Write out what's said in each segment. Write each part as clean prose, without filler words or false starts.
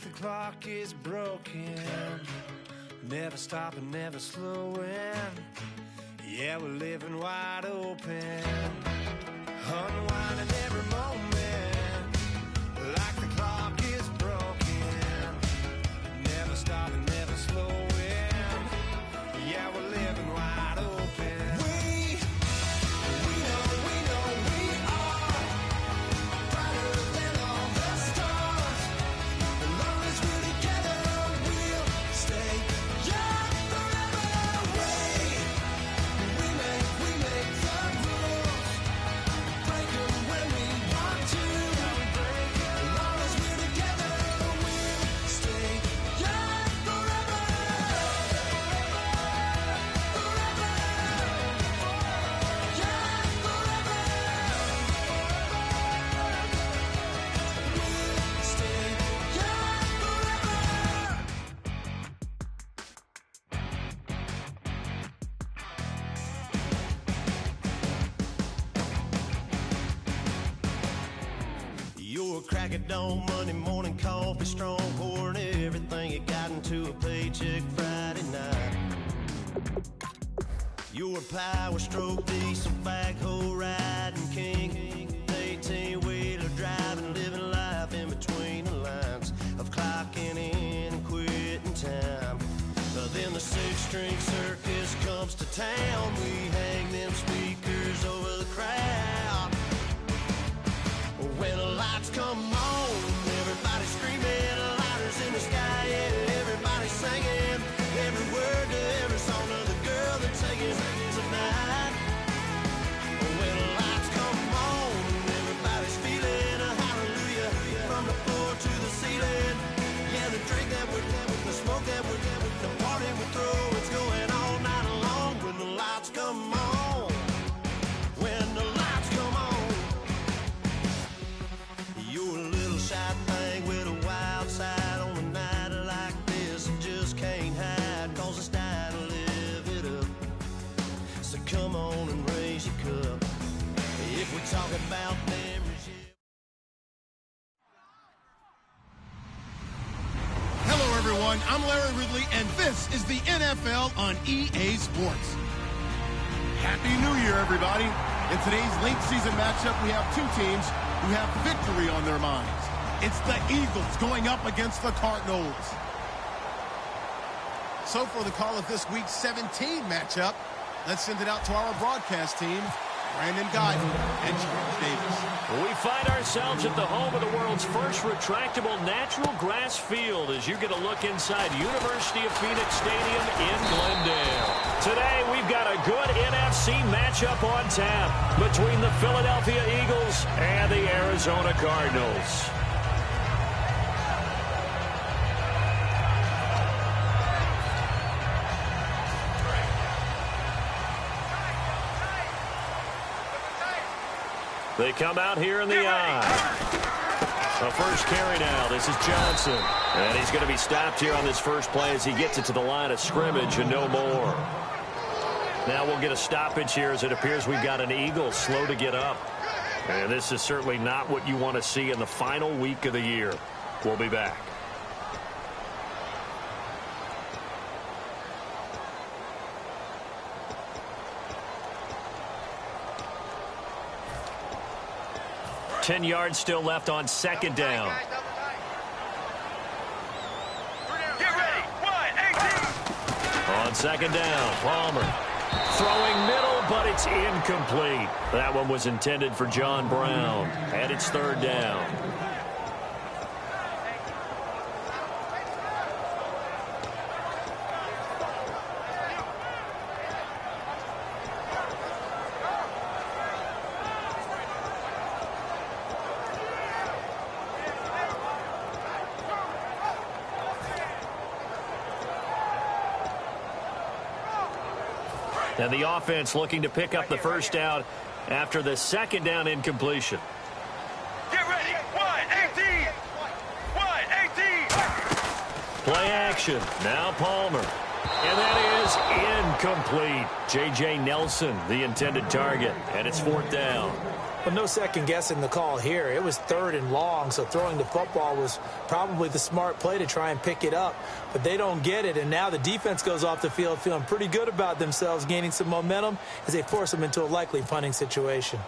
like the clock is broken, never stopping, never slowing. Yeah, we're living wide open, unwinding every moment, like the clock is broken, never stopping, never slowing. Yeah, we're living wide open. We know we are brighter than all the stars. As long as we're together, we'll stay young forever. We make the rules, break them when we want to. As long as we're together, we'll stay young forever. Your crack at dawn, Monday morning coffee, strong pouring everything you got into a paycheck Friday night. Your power stroke, diesel backhoe riding king, 18-wheeler driving, living life in between the lines of clocking in and quitting time. Then the six-string circus comes to town. We hang them speakers over the crowd. When the lights come on, everybody screaming, lighters in the sky, yeah, everybody singing, every word to every song of the girl they're taking tonight. When the lights come on, everybody's feeling a hallelujah from the floor to the ceiling. Yeah, the drink that we're doing, the smoke that we're doing, the party we throw, it's going all night long. When the lights come on, when the lights come on. You're a little shy thing with a wild side on a night like this. You just can't hide, cause it's time to live it up. So come on and raise your cup. If we talk about memories, yeah. Hello, everyone. I'm Larry Ridley, and this is the NFL on EA Sports. Happy New Year, everybody. In today's late season matchup, we have two teams who have victory on their minds. It's the Eagles going up against the Cardinals. So for the call of this week's 17 matchup, let's send it out to our broadcast team, Brandon Guyton and George Davis. We find ourselves at the home of the world's first retractable natural grass field as you get a look inside University of Phoenix Stadium in Glendale. Today, we've got a good NFC matchup on tap between the Philadelphia Eagles and the Arizona Cardinals. They come out here in the eye. The first carry now. This is Johnson. And he's going to be stopped here on this first play as he gets it to the line of scrimmage and no more. Now we'll get a stoppage here as it appears we've got an Eagle slow to get up. And this is certainly not what you want to see in the final week of the year. We'll be back. Ten yards still left on second down. Get ready. 1-18. On second down, Palmer. Throwing middle, but it's incomplete. That one was intended for John Brown. And it's third down. And the offense looking to pick up the first down after the second down incompletion. Get ready. 1-18. 1-18. Play action. Now Palmer. And that is incomplete. J.J. Nelson, the intended target, and it's 4th down. Well, no second guessing the call here. It was 3rd and long, so throwing the football was probably the smart play to try and pick it up. But they don't get it, and now the defense goes off the field feeling pretty good about themselves, gaining some momentum as they force them into a likely punting situation.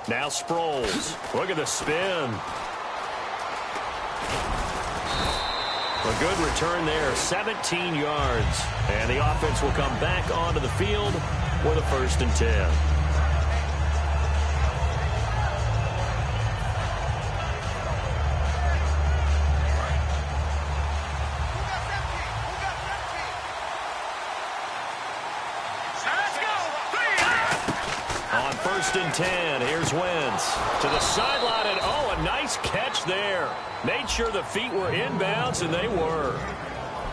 Now Sproles. Look at the spin. A good return there, 17 yards. And the offense will come back onto the field with a 1st and 10. On 1st and 10, here's Wentz to the sideline, and a nice catch there. Made sure the feet were inbounds, and they were.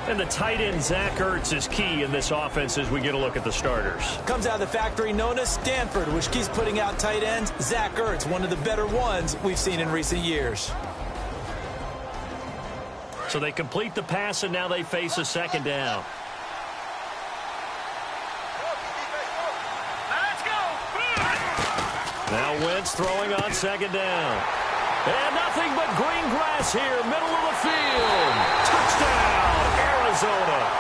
And the tight end, Zach Ertz, is key in this offense as we get a look at the starters. Comes out of the factory known as Stanford, which keeps putting out tight ends. Zach Ertz, one of the better ones we've seen in recent years. So they complete the pass, and now they face a 2nd down. Now Wentz throwing on 2nd down. And nothing but green grass here, middle of the field. Touchdown, Arizona.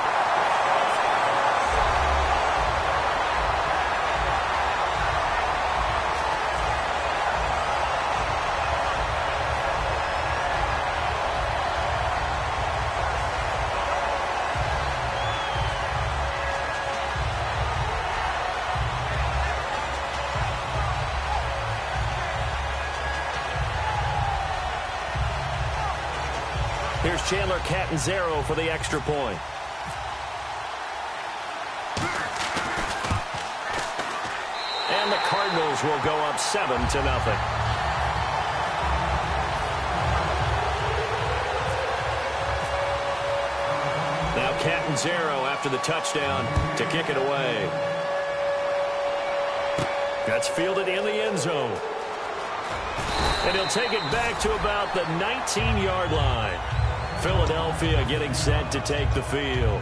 Here's Chandler Catanzaro for the extra point. And the Cardinals will go up 7-0. Now Catanzaro after the touchdown to kick it away. That's fielded in the end zone. And he'll take it back to about the 19-yard line. Philadelphia getting set to take the field.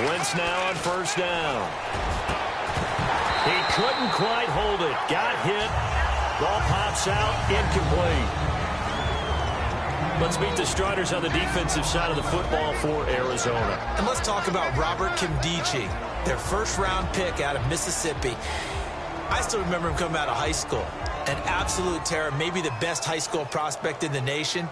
Wentz now on 1st down. He couldn't quite hold it. Got hit. Ball pops out. Incomplete. Let's meet the starters on the defensive side of the football for Arizona. And let's talk about Robert Kimdichie, their 1st-round pick out of Mississippi. I still remember him coming out of high school. An absolute terror, maybe the best high school prospect in the nation.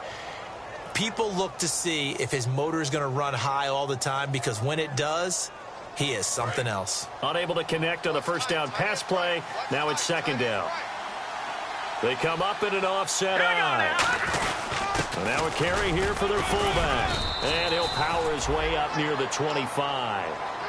People look to see if his motor is going to run high all the time, because when it does, he is something else. Unable to connect on the 1st down pass play. Now it's 2nd down. They come up in an offset eye. And now a carry here for their fullback. And he'll power his way up near the 25.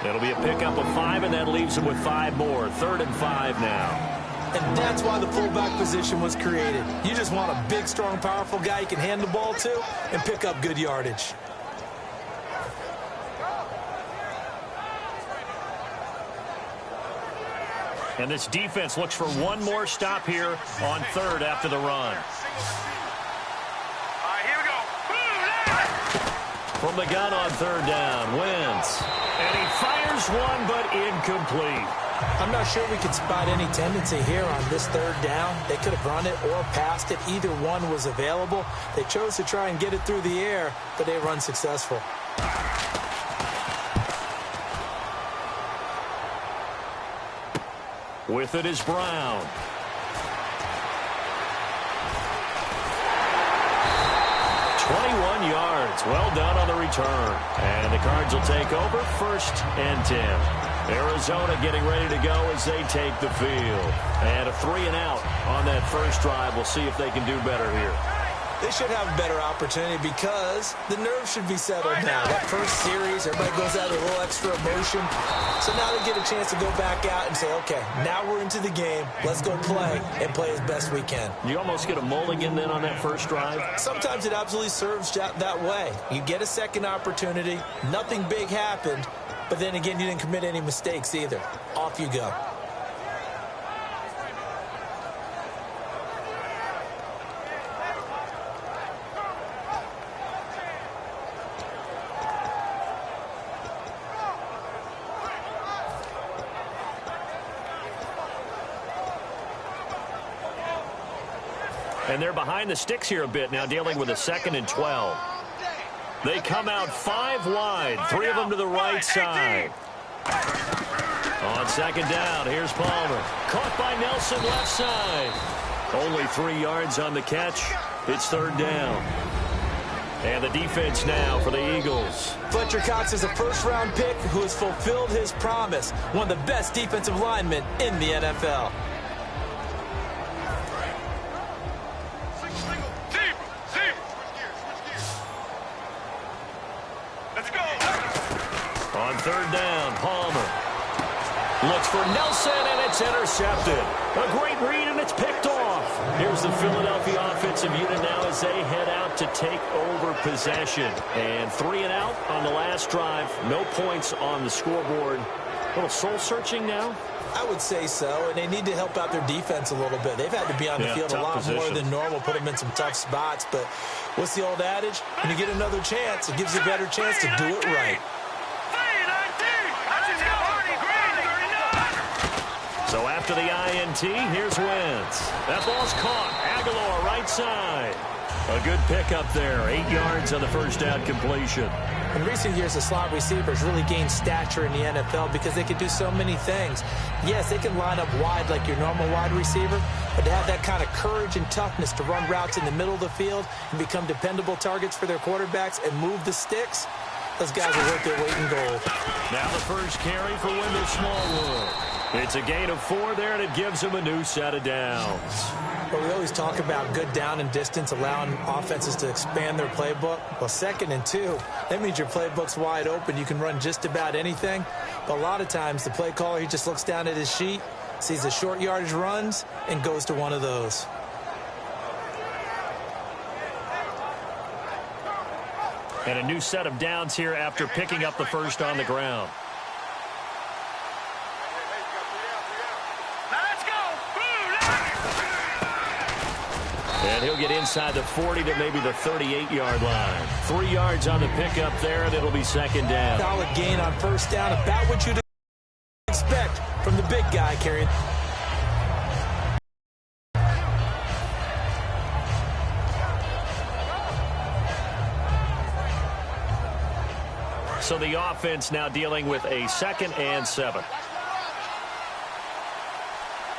It'll be a pickup of 5, and that leaves him with 5 more. 3rd and 5 now. And that's why the fullback position was created. You just want a big, strong, powerful guy you can hand the ball to and pick up good yardage. And this defense looks for one more stop here on 3rd after the run. Here we go. From the gun on 3rd down, Wentz. And he fires one, but incomplete. I'm not sure we could spot any tendency here on this 3rd down. They could have run it or passed it. Either one was available. They chose to try and get it through the air, but they were unsuccessful. With it is Brown. Yards. Well done on the return. And the Cards will take over 1st and 10. Arizona getting ready to go as they take the field. And a 3-and-out on that first drive. We'll see if they can do better here. They should have a better opportunity because the nerves should be settled now. That first series, everybody goes out with a little extra emotion. So now they get a chance to go back out and say, okay, now we're into the game. Let's go play and play as best we can. You almost get a mulligan then on that first drive? Sometimes it absolutely serves that way. You get a second opportunity. Nothing big happened. But then again, you didn't commit any mistakes either. Off you go. And they're behind the sticks here a bit now, dealing with a 2nd and 12. They come out 5 wide, 3 of them to the right side. On 2nd down, here's Palmer. Caught by Nelson left side. Only 3 yards on the catch. It's 3rd down. And the defense now for the Eagles. Fletcher Cox is a first-round pick who has fulfilled his promise. One of the best defensive linemen in the NFL. On 3rd down, Palmer looks for Nelson, and it's intercepted. A great read, and it's picked off. Here's the Philadelphia offensive unit now as they head out to take over possession. And 3 and out on the last drive. No points on the scoreboard. A little soul-searching now. I would say so, and they need to help out their defense a little bit. They've had to be on the field a lot more than normal, put them in some tough spots. But what's the old adage? When you get another chance, it gives you a better chance to do it right. So after the INT, here's Wentz. That ball's caught. Aguilar, right side. A good pickup there. 8 yards on the first down completion. In recent years, the slot receivers really gained stature in the NFL because they can do so many things. Yes, they can line up wide like your normal wide receiver, but to have that kind of courage and toughness to run routes in the middle of the field and become dependable targets for their quarterbacks and move the sticks, those guys are worth their weight in gold. Now the first carry for Wendell Smallwood. It's a gain of 4 there, and it gives him a new set of downs. But we always talk about good down and distance, allowing offenses to expand their playbook. Well, 2nd and 2, that means your playbook's wide open. You can run just about anything. But a lot of times, the play caller, he just looks down at his sheet, sees the short yardage runs, and goes to one of those. And a new set of downs here after picking up the first on the ground. And he'll get inside the 40 to maybe the 38-yard line. 3 yards on the pickup there, and it'll be 2nd down. Solid gain on first down, about what you'd expect from the big guy carrying. So the offense now dealing with a 2nd and 7.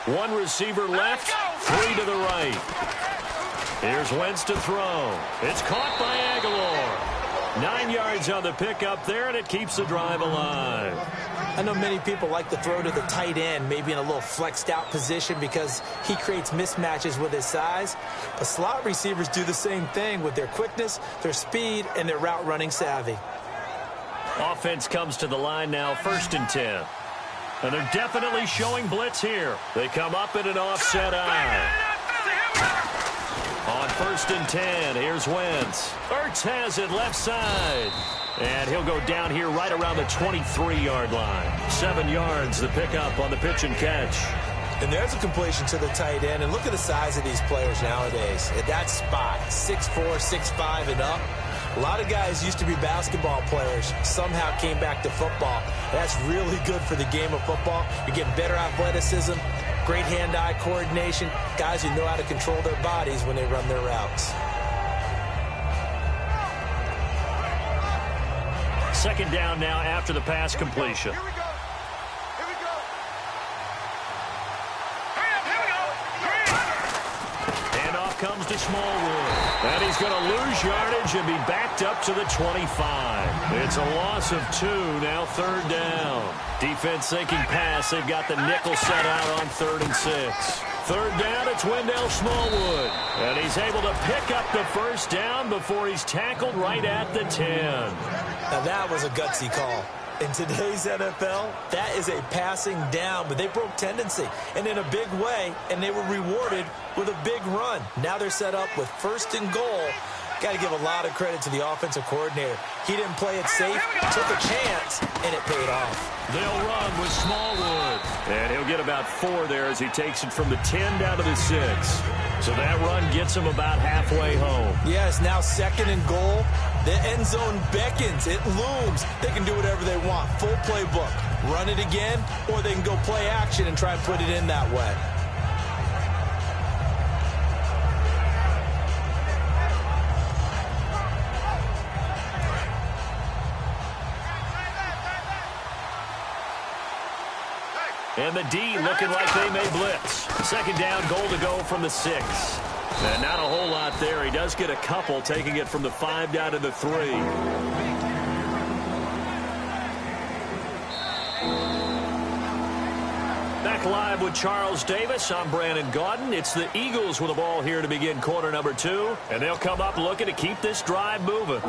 1 receiver left, 3 to the right. Here's Wentz to throw. It's caught by Aguilar. 9 yards on the pickup there, and it keeps the drive alive. I know many people like to throw to the tight end, maybe in a little flexed out position because he creates mismatches with his size. But slot receivers do the same thing with their quickness, their speed, and their route running savvy. Offense comes to the line now, 1st and 10. And they're definitely showing blitz here. They come up in an offset eye. On 1st and 10, here's Wentz. Ertz has it left side. And he'll go down here right around the 23-yard line. 7 yards, the pickup on the pitch and catch. And there's a completion to the tight end. And look at the size of these players nowadays. At that spot, 6'4", 6'5", and up. A lot of guys used to be basketball players, somehow came back to football. That's really good for the game of football. You're getting better athleticism, great hand-eye coordination, guys who know how to control their bodies when they run their routes. 2nd down now after the pass completion. Here we go. Handoff comes to Smallwood. And he's going to lose yardage and be backed up to the 25. It's a loss of 2, now 3rd down. Defense thinking pass. They've got the nickel set out on 3rd and 6. 3rd down, it's Wendell Smallwood. And he's able to pick up the 1st down before he's tackled right at the 10. Now that was a gutsy call. In today's NFL, that is a passing down, but they broke tendency and in a big way, and they were rewarded with a big run. Now they're set up with 1st and goal. Got to give a lot of credit to the offensive coordinator. He didn't play it safe, took a chance, and it paid off. They'll run with Smallwood. And he'll get about 4 there as he takes it from the 10 down to the 6. So that run gets him about halfway home. Yes, now 2nd and goal. The end zone beckons. It looms. They can do whatever they want. Full playbook. Run it again, or they can go play action and try and put it in that way. And the D looking like they may blitz. 2nd down, goal to go from the 6. And not a whole lot there. He does get a couple, taking it from the 5 down to the 3. Back live with Charles Davis. I'm Brandon Gaudin. It's the Eagles with the ball here to begin quarter number 2. And they'll come up looking to keep this drive moving.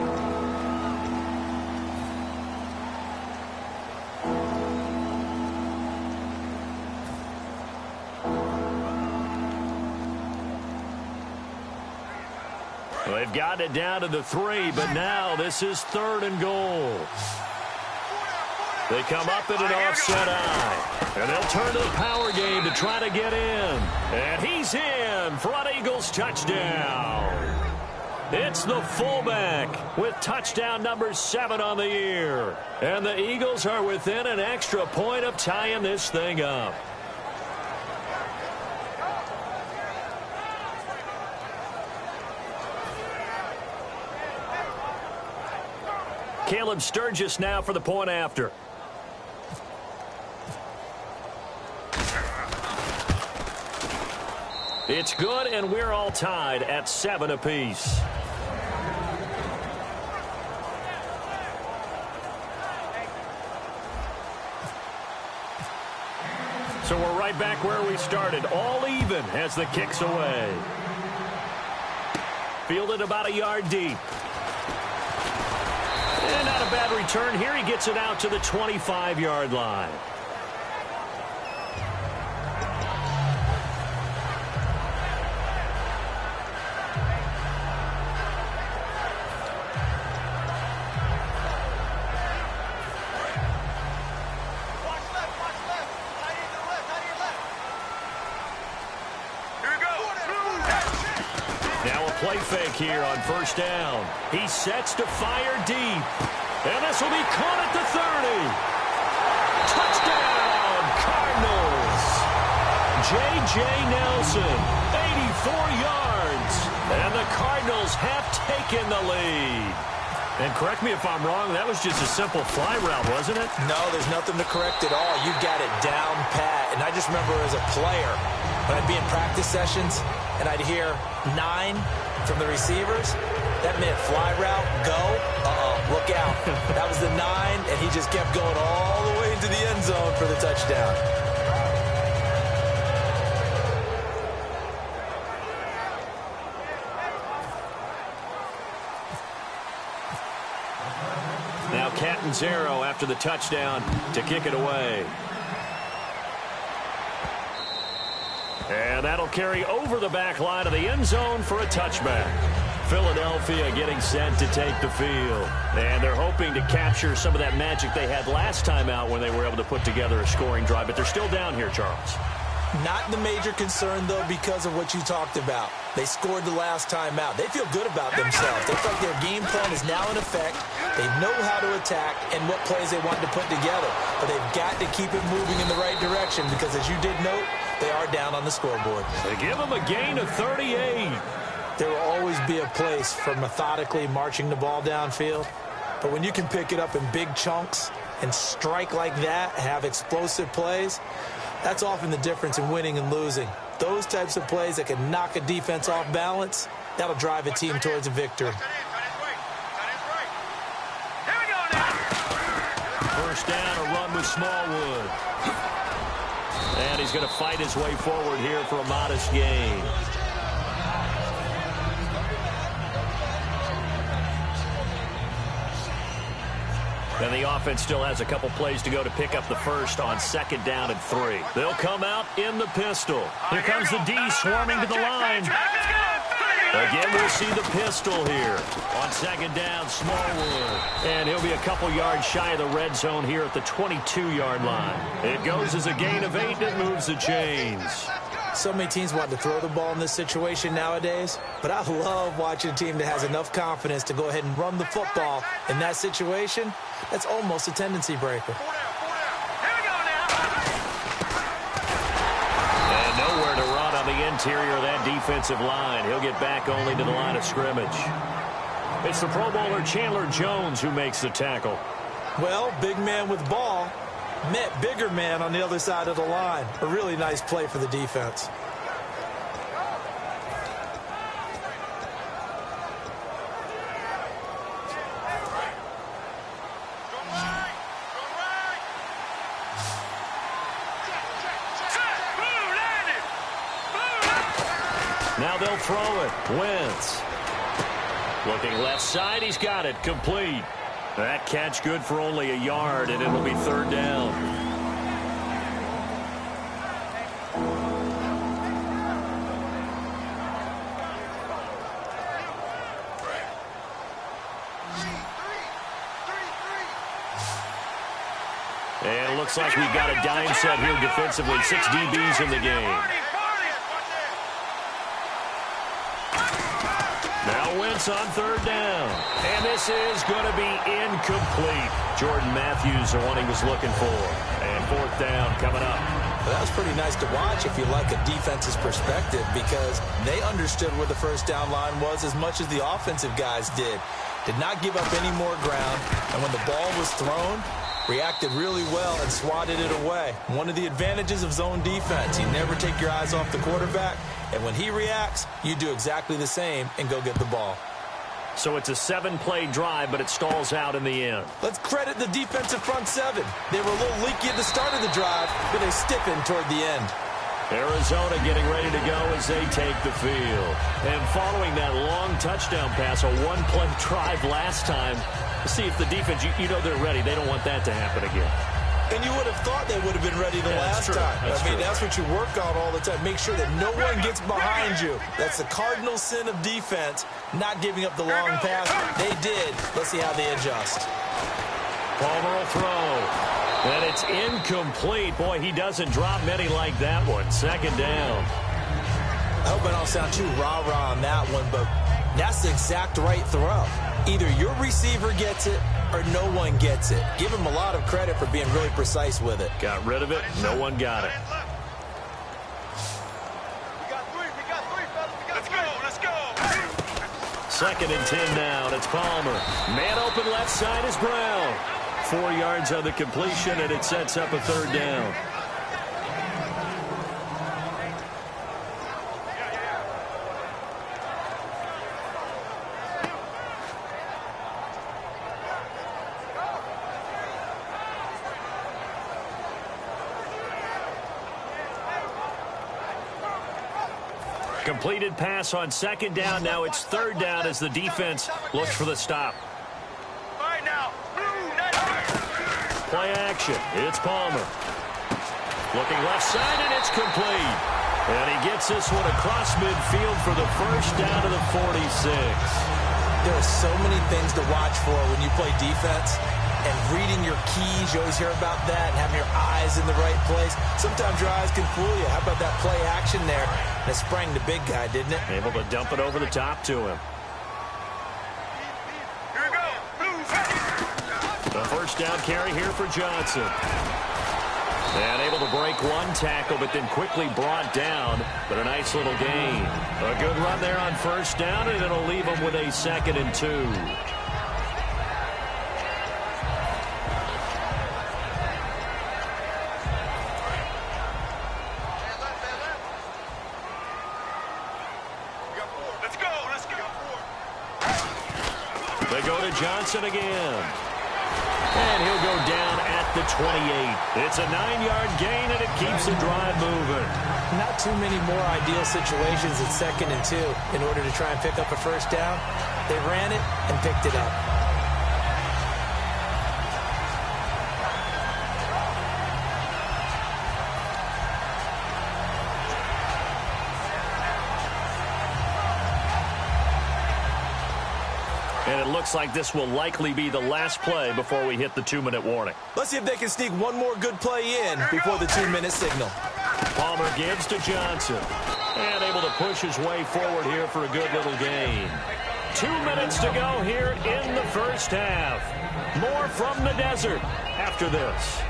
They've gotten it down to the 3, but now this is 3rd and goal. They come up in an offset eye, and they'll turn to the power game to try to get in. And he's in for an Eagles touchdown. It's the fullback with touchdown number 7 on the year. And the Eagles are within an extra point of tying this thing up. Caleb Sturgis now for the point after. It's good, and we're all tied at 7 apiece. So we're right back where we started, all even as the kick's away. Fielded about a yard deep. And not a bad return here. He gets it out to the 25-yard line. Play fake here on 1st down. He sets to fire deep. And this will be caught at the 30. Touchdown, Cardinals. J.J. Nelson, 84 yards. And the Cardinals have taken the lead. And correct me if I'm wrong, that was just a simple fly route, wasn't it? No, there's nothing to correct at all. You got it down pat. And I just remember as a player, when I'd be in practice sessions, and I'd hear 9 from the receivers, that meant fly route, go, look out. That was the 9, and he just kept going all the way into the end zone for the touchdown. Now Catanzaro after the touchdown to kick it away. And that'll carry over the back line of the end zone for a touchback. Philadelphia getting set to take the field. And they're hoping to capture some of that magic they had last time out when they were able to put together a scoring drive. But they're still down here, Charles. Not the major concern, though, because of what you talked about. They scored the last time out. They feel good about themselves. They feel like their game plan is now in effect. They know how to attack and what plays they want to put together. But they've got to keep it moving in the right direction because, as you did note, they are down on the scoreboard. They give them a gain of 38. There will always be a place for methodically marching the ball downfield. But when you can pick it up in big chunks and strike like that, have explosive plays, that's often the difference in winning and losing. Those types of plays that can knock a defense off balance, that'll drive a team towards a victory. First down, a run with Smallwood. And he's going to fight his way forward here for a modest gain. And the offense still has a couple plays to go to pick up the first on 2nd down and 3. They'll come out in the pistol. Here comes the D swarming to the line. Again, we'll see the pistol here. On 2nd down, Smallwood. And he'll be a couple yards shy of the red zone here at the 22-yard line. It goes as a gain of 8, and it moves the chains. So many teams want to throw the ball in this situation nowadays, but I love watching a team that has enough confidence to go ahead and run the football in that situation. That's almost a tendency breaker. And nowhere to run on the interior of that defensive line. He'll get back only to the line of scrimmage. It's the Pro Bowler Chandler Jones who makes the tackle. Well, big man with ball met bigger man on the other side of the line. A really nice play for the defense. Now they'll throw it. Wentz. Looking left side. He's got it. Complete. That catch good for only a yard, and it'll be 3rd down. And it looks like we've got a dime set here defensively. 6 DBs in the game. Now Wentz on 3rd down. And this is going to be incomplete. Jordan Matthews, the one he was looking for. And 4th down coming up. Well, that was pretty nice to watch if you like a defense's perspective, because they understood where the first down line was as much as the offensive guys did. Did not give up any more ground. And when the ball was thrown, reacted really well and swatted it away. One of the advantages of zone defense, you never take your eyes off the quarterback, and when he reacts, you do exactly the same and go get the ball. So it's a 7-play drive, but it stalls out in the end. Let's credit the defensive front 7. They were a little leaky at the start of the drive, but they stiffened toward the end. Arizona getting ready to go as they take the field. And following that long touchdown pass, a 1-play drive last time, see if the defense, you know they're ready. They don't want that to happen again. And you would have thought they would have been ready the last time. That's what you work on all the time. Make sure that no one gets behind you. That's the cardinal sin of defense, not giving up the long pass. They did. Let's see how they adjust. Palmer will throw. And it's incomplete. Boy, he doesn't drop many like that one. 2nd down. I hope I don't sound too rah-rah on that one, but that's the exact right throw. Either your receiver gets it or no one gets it. Give him a lot of credit for being really precise with it. Got rid of it. No one got it. Let's go. 2nd and 10 now. It's Palmer. Man open left side is Brown. 4 yards on the completion, and it sets up a 3rd down. Completed pass on 2nd down. Now it's 3rd down as the defense looks for the stop. All right, now. Play action. It's Palmer. Looking left side, and it's complete. And he gets this one across midfield for the first down to the 46. There are so many things to watch for when you play defense. And reading your keys, you always hear about that, and having your eyes in the right place. Sometimes your eyes can fool you. How about that play action there? And it sprang the big guy, didn't it? Able to dump it over the top to him. Here we go. The first down carry here for Johnson. And able to break one tackle, but then quickly brought down. But a nice little gain. A good run there on first down, and it'll leave him with a 2nd and 2. let's go. They go to Johnson again. And he'll go down at the 28. It's a 9-yard gain, and it keeps the drive moving. Not too many more ideal situations at 2nd and 2 in order to try and pick up a first down. They ran it and picked it up. And it looks like this will likely be the last play before we hit the 2-minute warning. Let's see if they can sneak one more good play in before the 2-minute signal. Palmer gives to Johnson. And able to push his way forward here for a good little gain. 2 minutes to go here in the first half. More from the desert after this.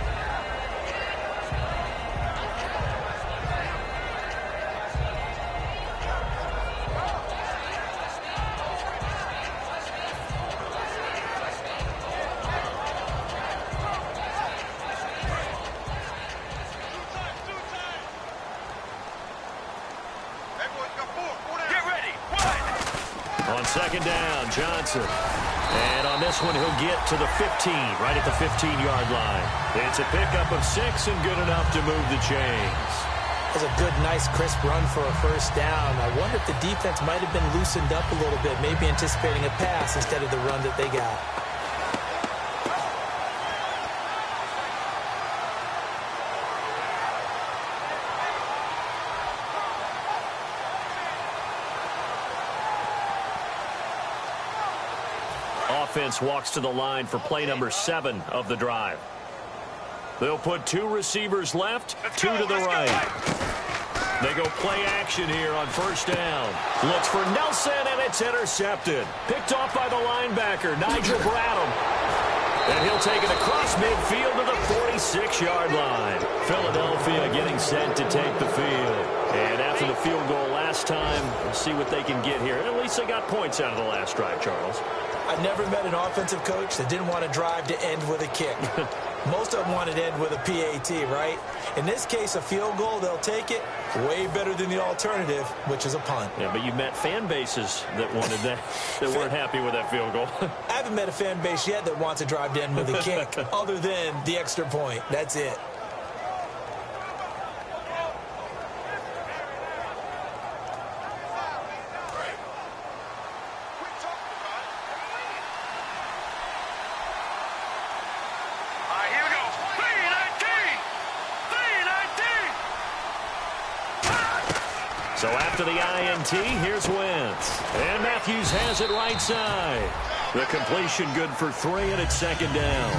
On 2nd down, Johnson. And on this one, he'll get to the 15, right at the 15-yard line. It's a pickup of 6 and good enough to move the chains. That's a good, nice, crisp run for a first down. I wonder if the defense might have been loosened up a little bit, maybe anticipating a pass instead of the run that they got. Offense walks to the line for play number 7 of the drive. They'll put 2 receivers left, 2 to the right. They go play action here on first down. Looks for Nelson, and it's intercepted. Picked off by the linebacker, Nigel Bradham. And he'll take it across midfield to the 46-yard line. Philadelphia getting set to take the field. And after the field goal last time, we'll see what they can get here. At least they got points out of the last drive, Charles. I've never met an offensive coach that didn't want to drive to end with a kick. Most of them wanted to end with a PAT, right? In this case, a field goal, they'll take it. Way better than the alternative, which is a punt. Yeah, but you met fan bases that wanted that, that weren't happy with that field goal. I haven't met a fan base yet that wants to drive to end with a kick, other than the extra point. That's it. So after the INT, here's Wentz. And Matthews has it right side. The completion good for 3, and it's 2nd down.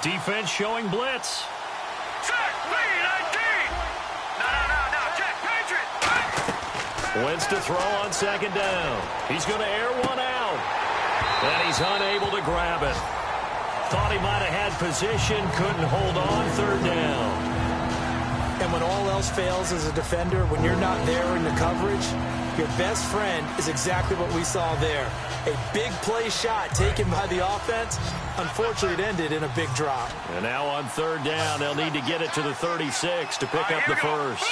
Defense showing blitz. Wentz to throw on 2nd down. He's going to air one out. And he's unable to grab it. Thought he might have had position, couldn't hold on 3rd down. And when all else fails as a defender, when you're not there in the coverage, your best friend is exactly what we saw there. A big play shot taken by the offense. Unfortunately, it ended in a big drop. And now on 3rd down, they'll need to get it to the 36 to pick up the first.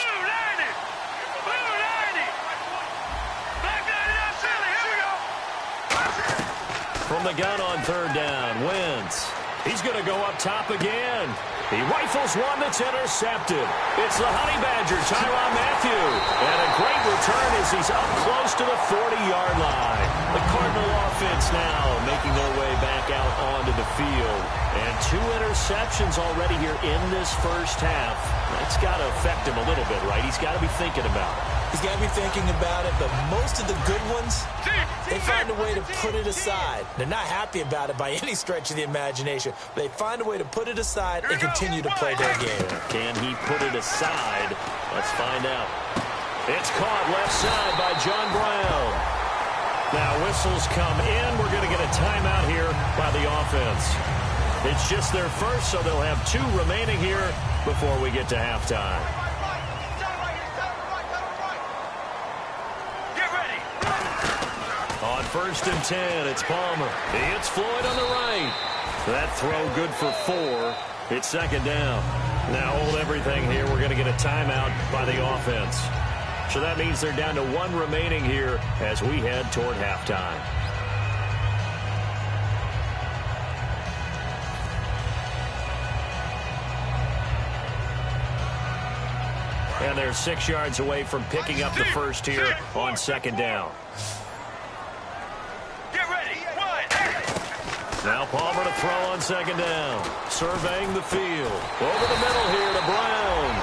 From the gun on 3rd down, Wentz. He's going to go up top again. He rifles one that's intercepted. It's the Honey Badger, Tyrann Mathieu. And a great return as he's up close to the 40-yard line. The Cardinal offense now making their way back out onto the field. And 2 interceptions already here in this first half. That's got to affect him a little bit, right? He's got to be thinking about it. He's got to be thinking about it, but most of the good ones, they find a way to put it aside. They're not happy about it by any stretch of the imagination. They find a way to put it aside and continue to play their game. Can he put it aside? Let's find out. It's caught left side by John Brown. Now whistles come in. We're going to get a timeout here by the offense. It's just their first, so they'll have 2 remaining here before we get to halftime. first and 10. It's Palmer. He hits Floyd on the right. That throw good for 4. It's second down. Now hold everything here. We're going to get a timeout by the offense. So that means they're down to 1 remaining here as we head toward halftime. And they're 6 yards away from picking up the first here on second down. Get ready. 1. Now Palmer to throw on second down. Surveying the field. Over the middle here to Brown.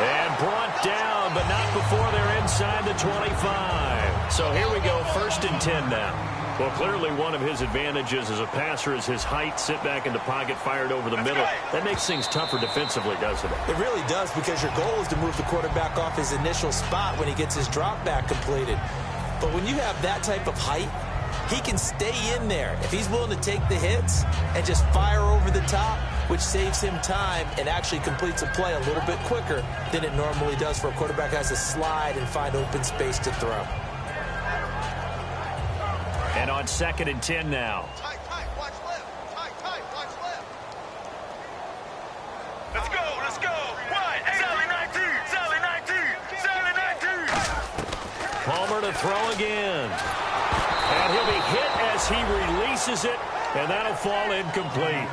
And brought down, but not before they're inside the 25. So here we go, first and 10 now. Well, clearly one of his advantages as a passer is his height. Sit back in the pocket, fired over the middle. That makes things tougher defensively, doesn't it? It really does, because your goal is to move the quarterback off his initial spot when he gets his drop back completed. But when you have that type of height, he can stay in there if he's willing to take the hits and just fire over the top, which saves him time and actually completes a play a little bit quicker than it normally does for a quarterback who has to slide and find open space to throw. And on second and 10 now. Tight, watch left. Tight, watch left. Let's go. 1. Sally 19. Palmer to throw again. And he'll be hit as he releases it, and that'll fall incomplete.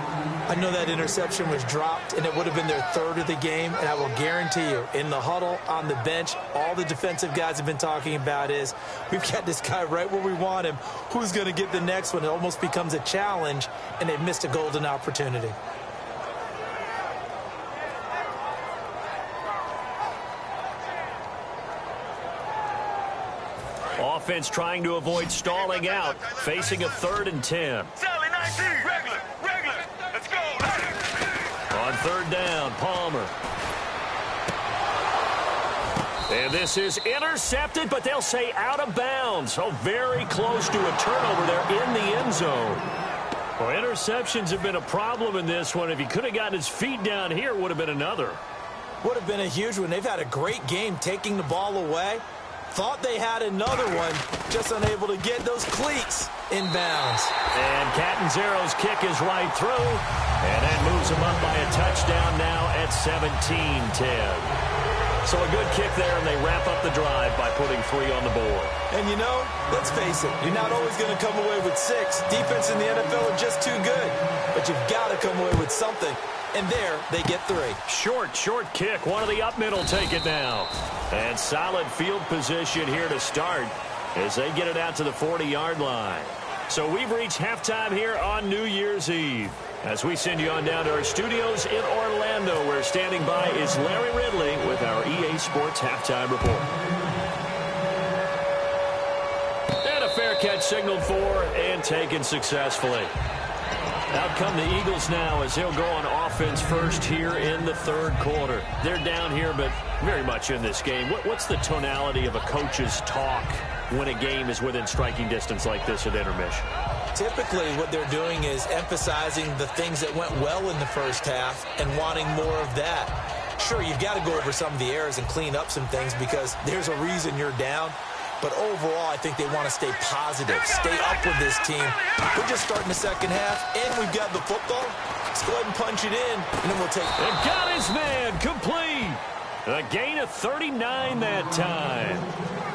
I know that interception was dropped, and it would have been their 3rd of the game, and I will guarantee you, in the huddle, on the bench, all the defensive guys have been talking about is, we've got this guy right where we want him. Who's going to get the next one? It almost becomes a challenge, and they've missed a golden opportunity. Offense trying to avoid stalling out, facing a 3rd and 10. Sally 19. Regular. Let's go. On third down, Palmer. And this is intercepted, but they'll say out of bounds. So very close to a turnover there in the end zone. Well, interceptions have been a problem in this one. If he could have gotten his feet down here, it would have been another. Would have been a huge one. They've had a great game taking the ball away. Thought they had another one, just unable to get those cleats in bounds. And Catanzaro's kick is right through, and that moves him up by a touchdown now at 17-10. So a good kick there, and they wrap up the drive by putting 3 on the board. And you know, let's face it, you're not always going to come away with 6. Defense in the NFL are just too good, but you've got to come away with something. And there, they get 3. Short kick. One of the up middle take it now. And solid field position here to start as they get it out to the 40-yard line. So we've reached halftime here on New Year's Eve. As we send you on down to our studios in Orlando, where standing by is Larry Ridley with our EA Sports Halftime Report. And a fair catch signaled for and taken successfully. Out come the Eagles now as they'll go on offense first here in the 3rd quarter. They're down here, but very much in this game. What's the tonality of a coach's talk when a game is within striking distance like this at intermission? Typically, what they're doing is emphasizing the things that went well in the first half and wanting more of that. Sure, you've got to go over some of the errors and clean up some things because there's a reason you're down. But overall, I think they want to stay positive, stay up with this team. We're just starting the second half, and we've got the football. Let's go ahead and punch it in, and then we'll take it. And got his man complete. A gain of 39 that time.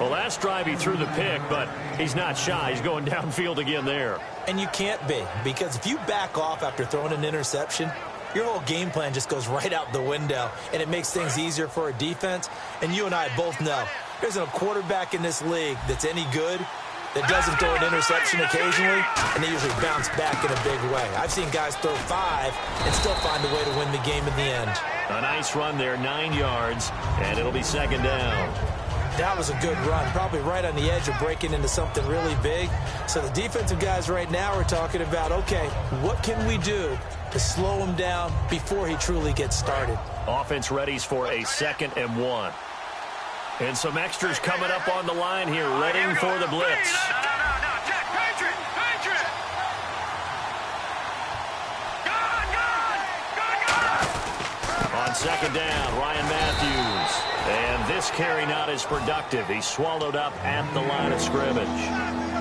Well, last drive he threw the pick, but he's not shy. He's going downfield again there. And you can't be, because if you back off after throwing an interception, your whole game plan just goes right out the window, and it makes things easier for a defense. And you and I both know there's a quarterback in this league that's any good that doesn't throw an interception occasionally, and they usually bounce back in a big way. I've seen guys throw 5 and still find a way to win the game in the end. A nice run there, 9 yards, and it'll be second down. That was a good run, probably right on the edge of breaking into something really big. So the defensive guys right now are talking about, okay, what can we do to slow him down before he truly gets started? Offense readies for a 2nd and 1. And some extras coming up on the line here, ready for the blitz. No. Jack, Patriot. Gone. On second down, Ryan Matthews. And this carry not as productive. He's swallowed up at the line of scrimmage.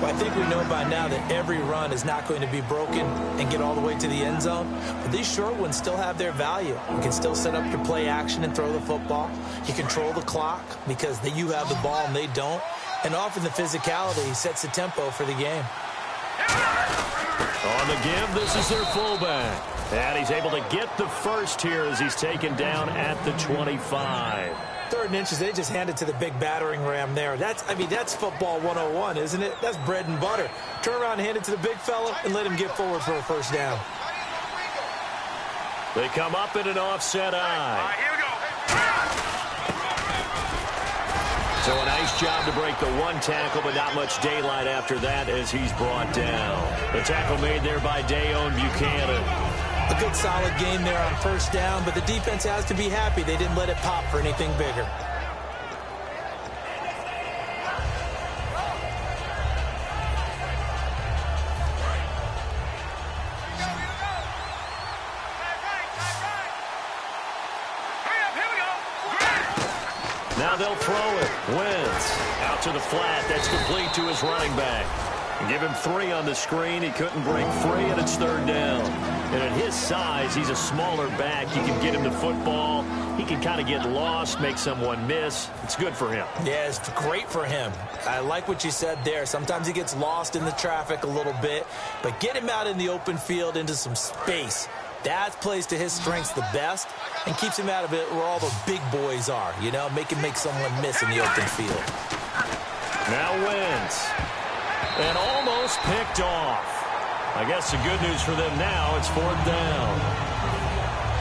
Well, I think we know by now that every run is not going to be broken and get all the way to the end zone. But these short ones still have their value. You can still set up your play action and throw the football. You control the clock because you have the ball and they don't. And often the physicality sets the tempo for the game. On the give, this is their fullback. And he's able to get the first here as he's taken down at the 25. 3rd and inches, they just handed to the big battering ram there. That's football 101, isn't it? That's bread and butter. Turn around and hand it to the big fella and let him get forward for a first down. They come up in an offset eye. Here we go. So a nice job to break the one tackle, but not much daylight after that as he's brought down. The tackle made there by Dayon Buchanan. A good solid game there on first down, but the defense has to be happy they didn't let it pop for anything bigger. Now they'll throw it. Wentz out to the flat. That's complete to his running back. Give him 3 on the screen. He couldn't break free, and it's 3rd down. And at his size, he's a smaller back. You can get him the football. He can kind of get lost, make someone miss. It's good for him. Yeah, it's great for him. I like what you said there. Sometimes he gets lost in the traffic a little bit, but get him out in the open field into some space. That plays to his strengths the best and keeps him out of it where all the big boys are, you know, make someone miss in the open field. Now Wentz. And almost picked off. I guess the good news for them now, it's 4th down.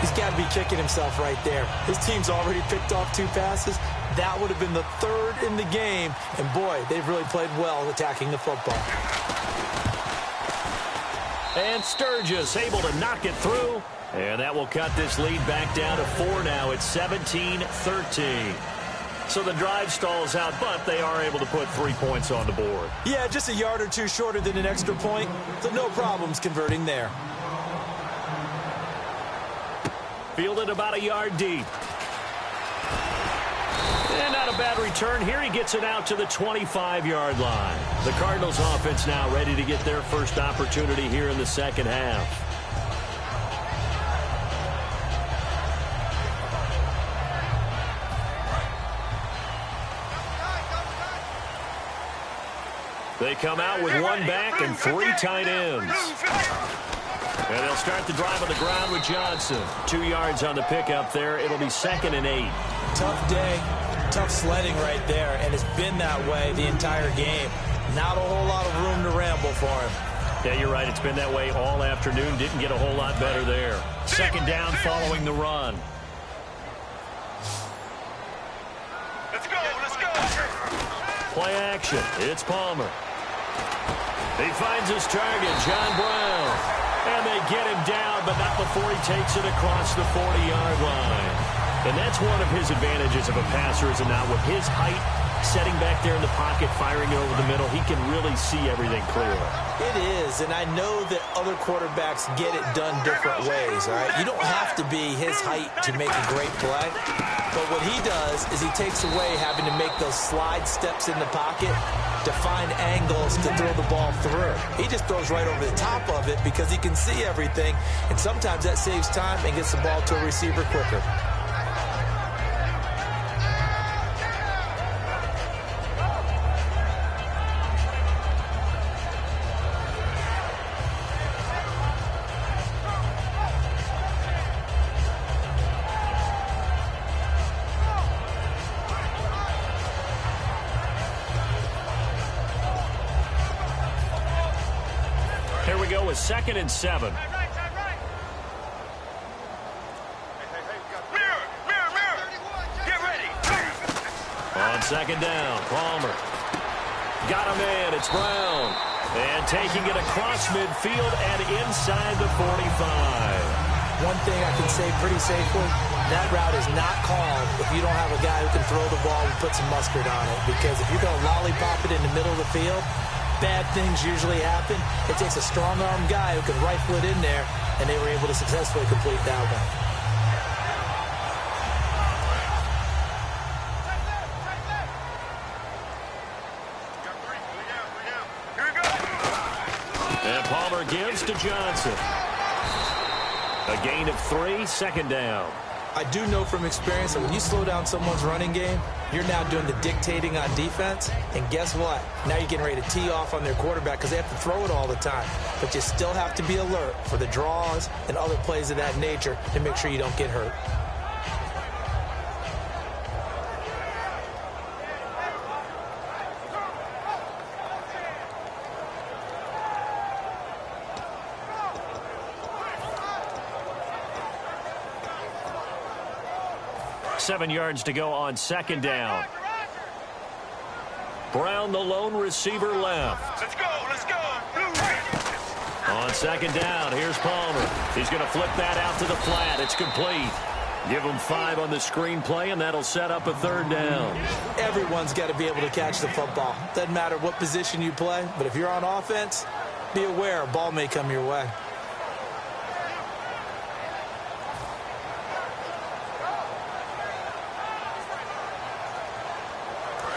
He's got to be kicking himself right there. His team's already picked off 2 passes. That would have been the 3rd in the game. And, boy, they've really played well attacking the football. And Sturgis able to knock it through. And that will cut this lead back down to 4 now. It's 17-13. So the drive stalls out, but they are able to put 3 points on the board. Yeah, just a yard or 2 shorter than an extra point, so no problems converting there. Fielded about a yard deep. And not a bad return here. He gets it out to the 25-yard line. The Cardinals offense now ready to get their first opportunity here in the second half. They come out with 1 back and 3 tight ends. And they'll start the drive on the ground with Johnson. 2 yards on the pickup there. It'll be 2nd and 8. Tough day, tough sledding right there, and it's been that way the entire game. Not a whole lot of room to ramble for him. Yeah, you're right. It's been that way all afternoon. Didn't get a whole lot better there. 2nd down following the run. Let's go, let's go. Play action. It's Palmer. He finds his target, John Brown. And they get him down, but not before he takes it across the 40-yard line. And that's one of his advantages of a passer, is it not? With his height, setting back there in the pocket, firing it over the middle, he can really see everything clearly. It is, and I know that other quarterbacks get it done different ways, all right? You don't have to be his height to make a great play. But what he does is he takes away having to make those slide steps in the pocket to find angles to throw the ball through. He just throws right over the top of it because he can see everything, and sometimes that saves time and gets the ball to a receiver quicker. Here we go with 2nd and 7. Mirror, mirror. Get ready. On 2nd down, Palmer. Got a man, it's Brown. And taking it across midfield and inside the 45. One thing I can say pretty safely, that route is not called if you don't have a guy who can throw the ball and put some mustard on it. Because if you're going to lollipop it in the middle of the field, bad things usually happen. It takes a strong-arm guy who can rifle it in there, and they were able to successfully complete that one. Palmer gives to Johnson. A gain of 3, second down. I do know from experience that when you slow down someone's running game, you're now doing the dictating on defense. And guess what? Now you're getting ready to tee off on their quarterback because they have to throw it all the time. But you still have to be alert for the draws and other plays of that nature to make sure you don't get hurt. Seven yards to go on second down. Brown, the lone receiver, left. Let's go, let's go. On second down, here's Palmer. He's going to flip that out to the flat. It's complete. Give him 5 on the screenplay, and that'll set up a third down. Everyone's got to be able to catch the football. Doesn't matter what position you play, but if you're on offense, be aware a ball may come your way.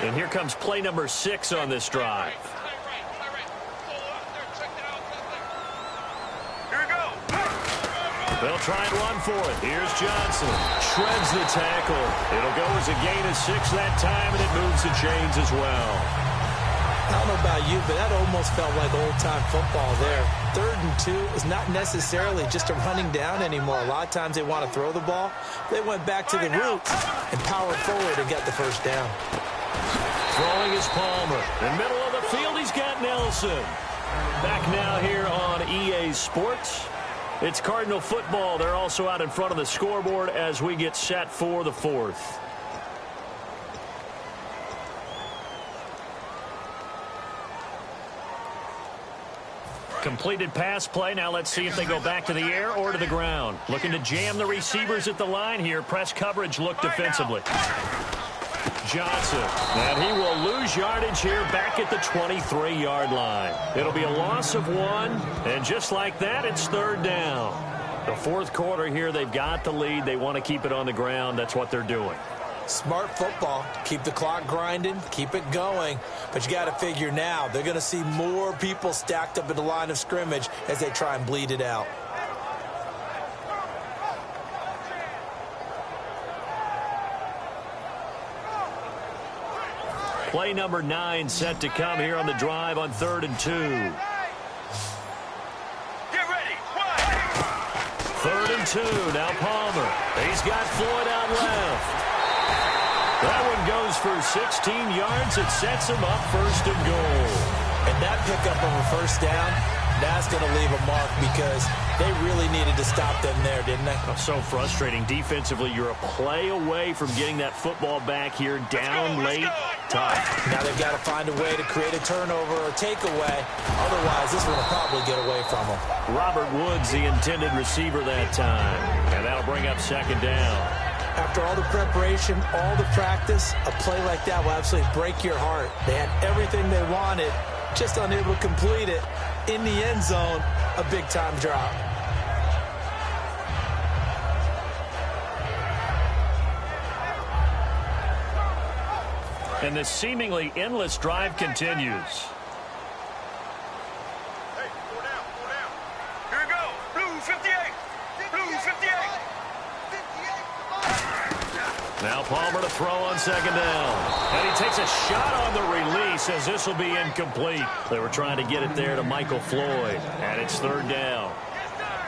And here comes play number 6 on this drive. Here we go. They'll try and run for it. Here's Johnson. Shreds the tackle. It'll go as a gain of 6 that time, and it moves the chains as well. I don't know about you, but that almost felt like old-time football there. 3rd and 2 is not necessarily just a running down anymore. A lot of times they want to throw the ball. They went back to the roots and powered forward and got the first down. Throwing is Palmer. In middle of the field, he's got Nelson. Back now here on EA Sports. It's Cardinal football. They're also out in front of the scoreboard as we get set for the 4th. Completed pass play. Now let's see if they go back to the air or to the ground. Looking to jam the receivers at the line here. Press coverage look defensively. Johnson, and he will lose yardage here back at the 23-yard line. It'll be a loss of 1, and just like that, it's third down. The 4th quarter here, they've got the lead. They want to keep it on the ground. That's what they're doing. Smart football. Keep the clock grinding, keep it going. But you got to figure now, they're going to see more people stacked up at the line of scrimmage as they try and bleed it out. Play number 9 set to come here on the drive on 3rd and 2. Get ready. 3rd and 2. Now Palmer. He's got Floyd out left. That one goes for 16 yards. It sets him up 1st and goal. And that pickup of a first down, that's going to leave a mark because they really needed to stop them there, didn't they? Oh, so frustrating. Defensively, you're a play away from getting that football back here down late. Tough. Now they've got to find a way to create a turnover or takeaway. Otherwise, this one will probably get away from them. Robert Woods, the intended receiver that time. And that'll bring up 2nd down. After all the preparation, all the practice, a play like that will absolutely break your heart. They had everything they wanted, just unable to complete it. In the end zone, a big-time drop. And this seemingly endless drive continues. Hey, 4 down, 4 down. Here we go. Blue 58. Blue 58. Now Palmer to throw on 2nd down. And he takes a shot on the release as this will be incomplete. They were trying to get it there to Michael Floyd. And it's 3rd down.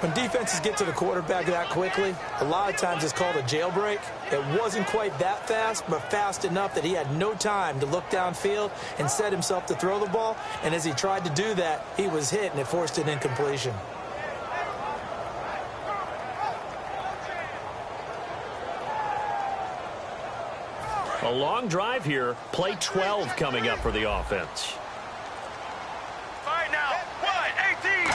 When defenses get to the quarterback that quickly, a lot of times it's called a jailbreak. It wasn't quite that fast, but fast enough that he had no time to look downfield and set himself to throw the ball. And as he tried to do that, he was hit, and it forced an incompletion. A long drive here. Play 12 coming up for the offense. Fine now. 18.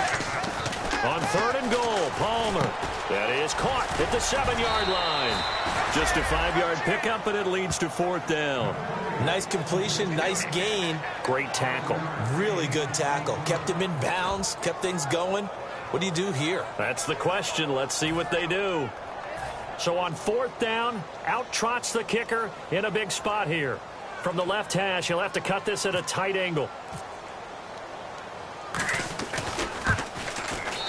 On 3rd and goal, Palmer. That is caught at the 7-yard line. Just a 5-yard pickup, and it leads to 4th down. Nice completion, nice gain. Great tackle. Really good tackle. Kept him in bounds, kept things going. What do you do here? That's the question. Let's see what they do. So on 4th down, out trots the kicker in a big spot here. From the left hash, he'll have to cut this at a tight angle.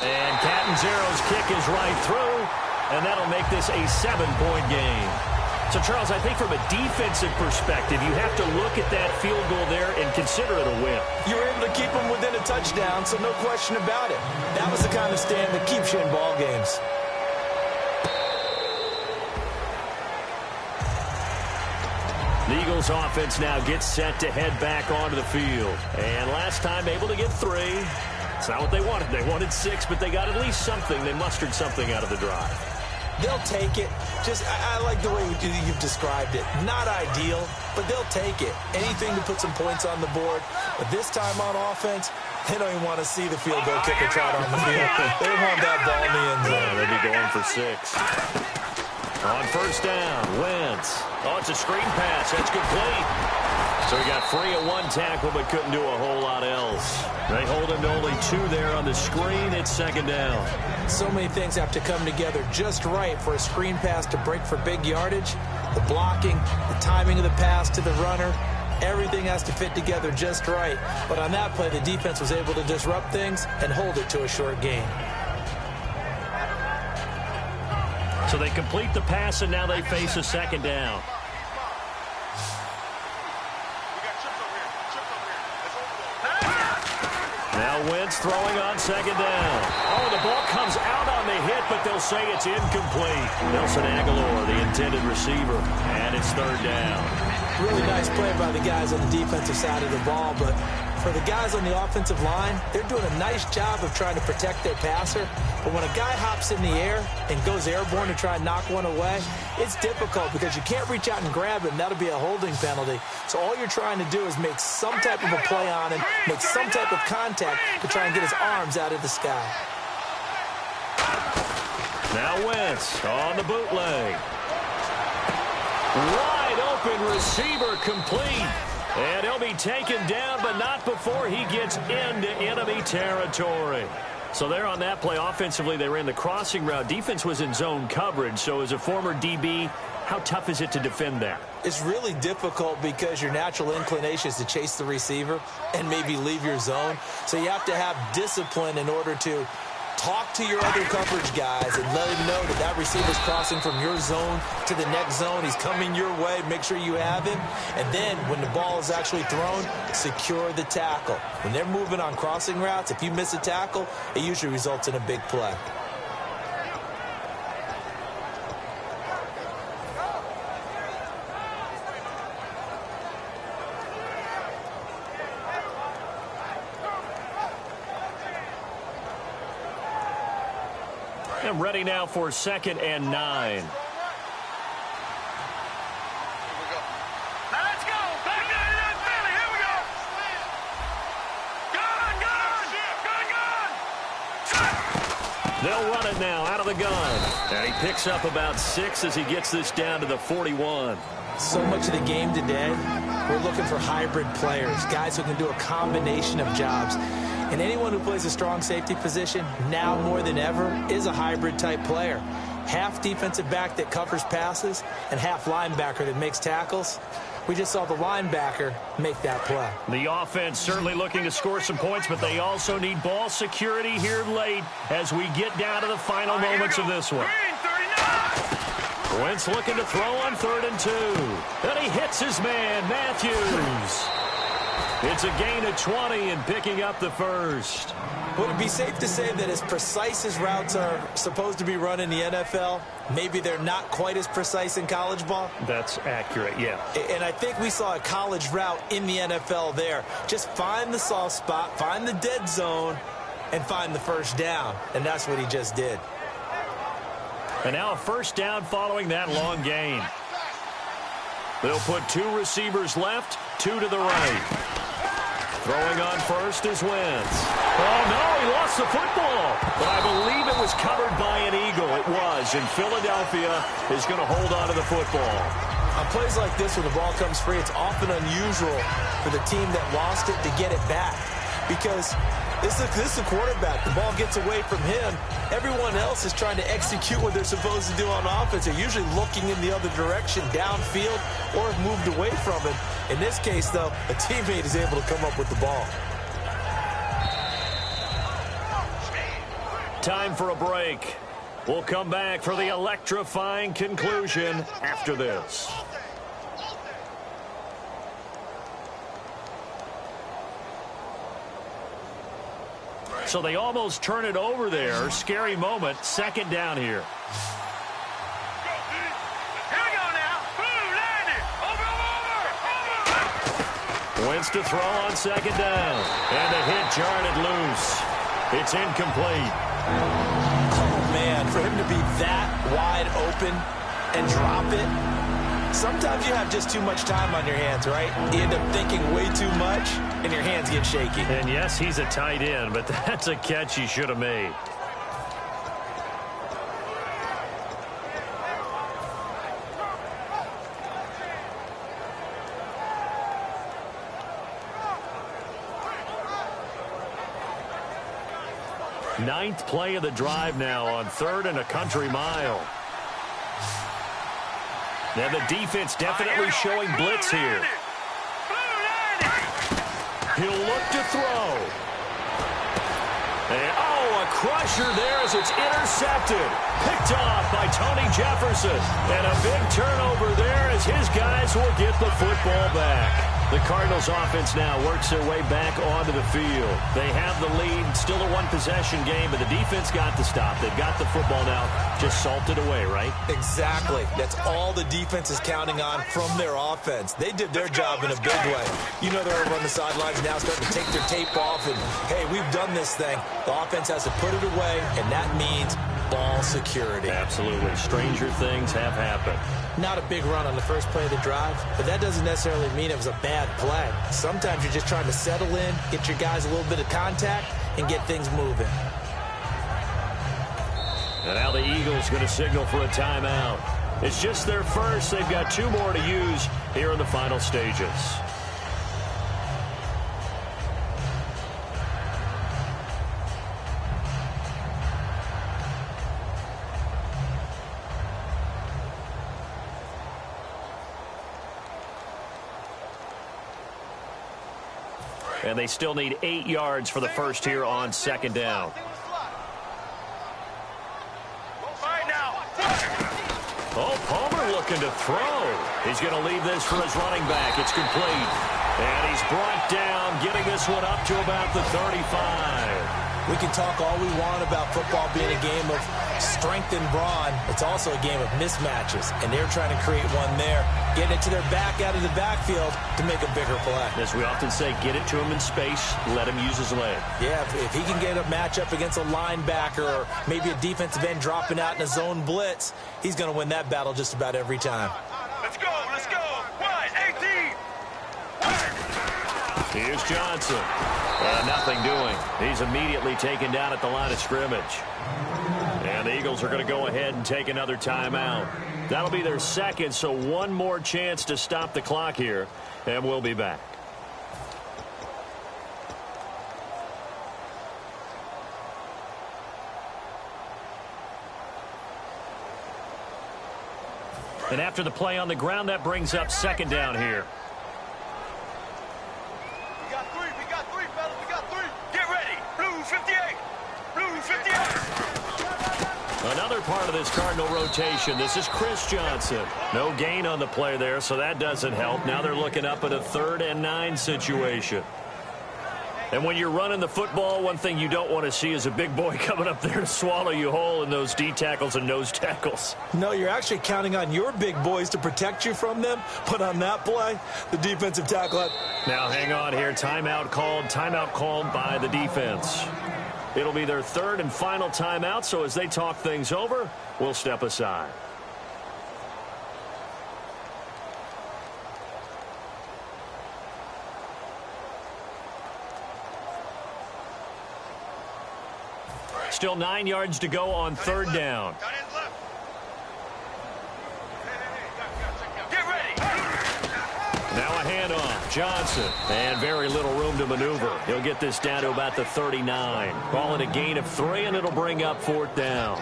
And Catanzaro's kick is right through, and that'll make this a 7-point game. So, Charles, I think from a defensive perspective, you have to look at that field goal there and consider it a win. You were able to keep them within a touchdown, so no question about it. That was the kind of stand that keeps you in ball games. The Eagles offense now gets set to head back onto the field. And last time able to get 3. It's not what they wanted. They wanted 6, but they got at least something. They mustered something out of the drive. They'll take it. I like the way you've described it. Not ideal, but they'll take it. Anything to put some points on the board. But this time on offense, they don't even want to see the field goal kicker trot on the field. They want that ball in the end zone. They'll be going for 6. On first down, Wentz. Oh, it's a screen pass. That's complete. So he got free of 1 tackle, but couldn't do a whole lot else. They hold him to only 2 there on the screen. It's second down. So many things have to come together just right for a screen pass to break for big yardage. The blocking, the timing of the pass to the runner, everything has to fit together just right. But on that play, the defense was able to disrupt things and hold it to a short gain. So they complete the pass, and now they face a second down. Now Wentz throwing on second down. Oh, the ball comes out on the hit, but they'll say it's incomplete. Nelson Aguilar, the intended receiver, and it's third down. Really nice play by the guys on the defensive side of the ball, but for the guys on the offensive line, they're doing a nice job of trying to protect their passer. But when a guy hops in the air and goes airborne to try and knock one away, it's difficult because you can't reach out and grab him. That'll be a holding penalty. So all you're trying to do is make some type of a play on him, make some type of contact to try and get his arms out of the sky. Now Wentz on the bootleg. Wide open receiver complete. And he'll be taken down, but not before he gets into enemy territory. So there on that play, offensively, they ran the crossing route. Defense was in zone coverage. So as a former DB, how tough is it to defend that? It's really difficult because your natural inclination is to chase the receiver and maybe leave your zone. So you have to have discipline in order to talk to your other coverage guys and let him know that that receiver's crossing from your zone to the next zone. He's coming your way. Make sure you have him. And then when the ball is actually thrown, secure the tackle. When they're moving on crossing routes, if you miss a tackle, it usually results in a big play. And ready now for 2nd and 9. Now let's go. Back to that Philly. Here we go. Gun. They'll run it now out of the gun. And he picks up about 6 as he gets this down to the 41. So much of the game today, we're looking for hybrid players, guys who can do a combination of jobs. And anyone who plays a strong safety position, now more than ever, is a hybrid-type player. Half defensive back that covers passes and half linebacker that makes tackles. We just saw the linebacker make that play. The offense certainly looking to score some points, but they also need ball security here late as we get down to the final moments of this one. Wentz looking to throw on 3rd and 2. And he hits his man, Matthews. It's a gain of 20 and picking up the first. Would it be safe to say that as precise as routes are supposed to be run in the NFL, maybe they're not quite as precise in college ball? That's accurate, yeah. And I think we saw a college route in the NFL there. Just find the soft spot, find the dead zone, and find the first down. And that's what he just did. And now a first down following that long gain. They'll put 2 receivers left, 2 to the right. Throwing on first is Wentz. Oh, no, he lost the football. But I believe it was covered by an Eagle. It was, and Philadelphia is going to hold on to the football. On plays like this, when the ball comes free, it's often unusual for the team that lost it to get it back. Because this is the quarterback. The ball gets away from him. Everyone else is trying to execute what they're supposed to do on offense. They're usually looking in the other direction, downfield, or have moved away from him. In this case, though, a teammate is able to come up with the ball. Time for a break. We'll come back for the electrifying conclusion after this. So they almost turn it over there. Scary moment. Second down here. Wins to throw on second down. And the hit jarred it loose. It's incomplete. Oh, man, for him to be that wide open and drop it, sometimes you have just too much time on your hands, right? You end up thinking way too much, and your hands get shaky. And yes, he's a tight end, but that's a catch he should have made. Ninth play of the drive now on 3rd and a country mile. Now the defense definitely showing blitz here. He'll look to throw. And, a crusher there as it's intercepted. Picked off by Tony Jefferson. And a big turnover there as his guys will get the football back. The Cardinals offense now works their way back onto the field. They have the lead, still a one-possession game, but the defense got the stop. They've got the football now, just salted away, right? Exactly. That's all the defense is counting on from their offense. They did their job in a big way. You know they're over on the sidelines now starting to take their tape off, and, hey, we've done this thing. The offense has to put it away, and that means ball security. Absolutely. Stranger things have happened. Not a big run on the first play of the drive, but that doesn't necessarily mean it was a bad play. Sometimes you're just trying to settle in, get your guys a little bit of contact, and get things moving. And now the Eagles going to signal for a timeout. It's just their first. They've got 2 more to use here in the final stages. And they still need 8 yards for the first here on second down. Oh, Palmer looking to throw. He's going to leave this for his running back. It's complete. And he's brought down, getting this one up to about the 35. We can talk all we want about football being a game of strength and brawn. It's also a game of mismatches, and they're trying to create one there, getting it to their back out of the backfield to make a bigger play. As we often say, get it to him in space, let him use his leg. Yeah, if he can get a matchup against a linebacker or maybe a defensive end dropping out in a zone blitz, he's going to win that battle just about every time. Let's go, let's go. 1-18. Here's Johnson. Nothing doing. He's immediately taken down at the line of scrimmage. And the Eagles are going to go ahead and take another timeout. That'll be their second, so one more chance to stop the clock here, and we'll be back. And after the play on the ground, that brings up second down here. We got three, fellas, we got three. Get ready, Blue 58, Blue 58. Another part of this Cardinal rotation. This is Chris Johnson. No gain on the play there, so that doesn't help. Now they're looking up at a 3rd and 9 situation. And when you're running the football, one thing you don't want to see is a big boy coming up there to swallow you whole in those D tackles and nose tackles. No, you're actually counting on your big boys to protect you from them. But on that play, the defensive tackle. Now hang on here. Timeout called by the defense. It'll be their 3rd and final timeout, so as they talk things over, we'll step aside. Still 9 yards to go on 3rd down. Get ready. Now a handoff. Johnson. And very little room to maneuver. He'll get this down to about the 39. Ball at a gain of 3, and it'll bring up 4th down.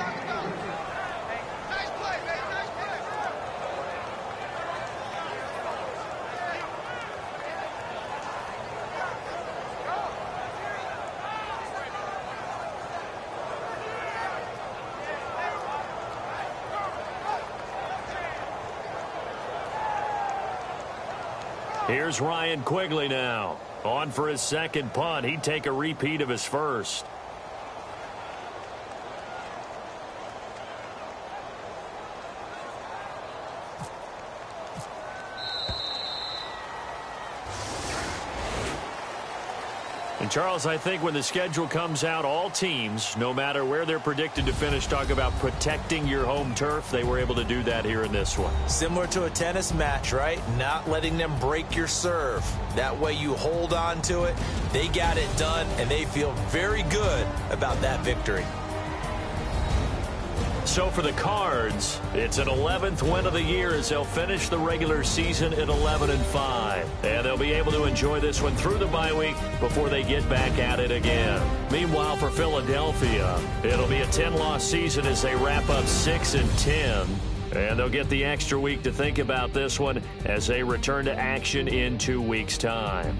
Here's Ryan Quigley now. On for his second punt. He'd take a repeat of his first. And, Charles, I think when the schedule comes out, all teams, no matter where they're predicted to finish, talk about protecting your home turf. They were able to do that here in this one. Similar to a tennis match, right? Not letting them break your serve. That way you hold on to it. They got it done, and they feel very good about that victory. So for the Cards, it's an 11th win of the year as they'll finish the regular season at 11-5. And they'll be able to enjoy this one through the bye week before they get back at it again. Meanwhile, for Philadelphia, it'll be a 10-loss season as they wrap up 6-10. And they'll get the extra week to think about this one as they return to action in 2 weeks' time.